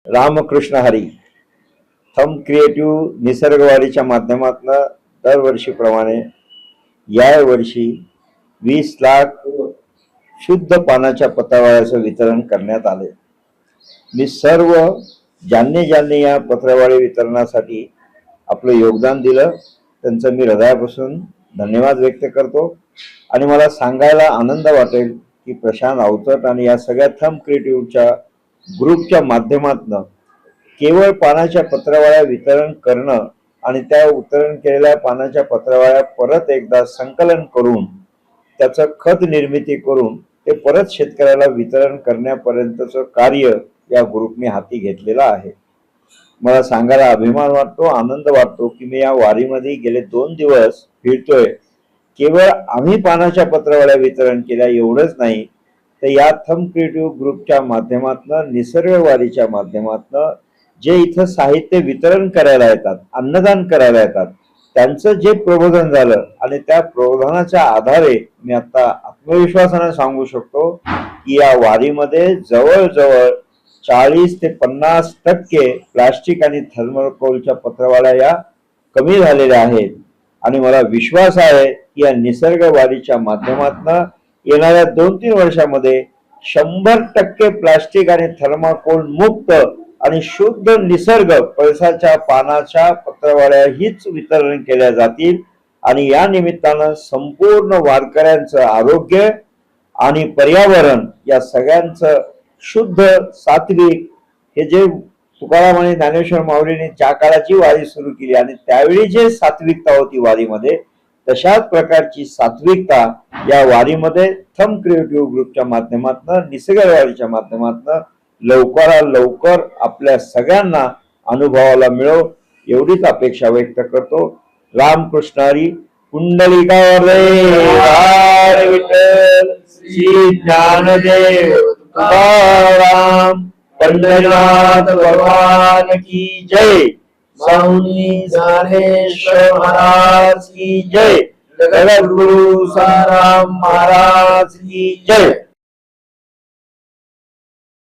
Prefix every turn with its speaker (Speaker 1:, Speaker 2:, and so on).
Speaker 1: Ramakrishna Hari. Thumb creative निसर्गवाडीच्या माध्यमातून दरवर्षीप्रमाणे या वर्षी 20 लाख शुद्ध पानाच्या पत्रावळ्याचं वितरण करण्यात आले. मी सर्व ज्यांनी या पत्रावळी वितरणासाठी आपलं योगदान दिलं त्यांचं मी हृदयापासून धन्यवाद व्यक्त करतो. आणि मला सांगायला आनंद वाटेल की प्रशांत अवचट आणि या सगळ्या थंब क्रिएटिव्हच्या ग्रुपच्या माध्यमातून केवळ पानाच्या पत्रावळ्या वितरण करणं आणि त्या वितरण केलेल्या पानाच्या पत्रावळ्या परत एकदा संकलन करून त्याचं खत निर्मिती करून ते परत शेतकऱ्याला वितरण करण्यापर्यंतचं कार्य या ग्रुपने हाती घेतलेलं आहे. मला सांगायला अभिमान वाटतो, आनंद वाटतो की मी या वारीमध्ये गेले 2 दिवस फिरतोय. केवळ आम्ही पानाच्या पत्रावळ्या वितरण केल्या एवढंच नाही, तर या थंब क्रिएटिव्ह ग्रुपच्या माध्यमातून निसर्गवाडीच्या माध्यमातून जे इथं साहित्य वितरण करायला येतात, अन्नदान करायला येतात, त्यांचं जे प्रबोधन झालं आणि त्या प्रबोधनाच्या आधारे मी आता आत्मविश्वासाने सांगू शकतो की या वारीमध्ये जवळजवळ 40 ते 50% प्लास्टिक आणि थर्मोकोलच्या पत्रावळ्या या कमी झालेल्या आहेत. आणि मला विश्वास आहे की या निसर्गवाडीच्या माध्यमातून येणाऱ्या 2-3 वर्षामध्ये 100% प्लास्टिक आणि थर्माकोल मुक्त आणि शुद्ध निसर्ग पळसाच्या पानाच्या पत्रावळ्या हीच वितरण केल्या जातील. आणि या निमित्तानं संपूर्ण वारकऱ्यांचं आरोग्य आणि पर्यावरण या सगळ्यांचं शुद्ध सात्विक, हे जे तुकाराम आणि ज्ञानेश्वर माऊलीने त्या काळाची वारी सुरू केली आणि त्यावेळी जे सात्विकता होती वारीमध्ये, तशाच प्रकारची सात्विकता या वारीमध्ये थंब क्रिएटिव्ह ग्रुपच्या माध्यमातून निसर्गवाडीच्या माध्यमातून लवकरात लवकर आपल्या सगळ्यांना अनुभवाला मिळो एवढीच अपेक्षा व्यक्त करतो. रामकृष्ण हरी. पुंडलिकावरदे विठ्ठल श्री ज्ञानदेव तुकाराम पंढरीनाथ भगवान की जय. स्वामी ज्ञानेश्वर महाराज की जय. जगद्गुरु साराम महाराज की जय.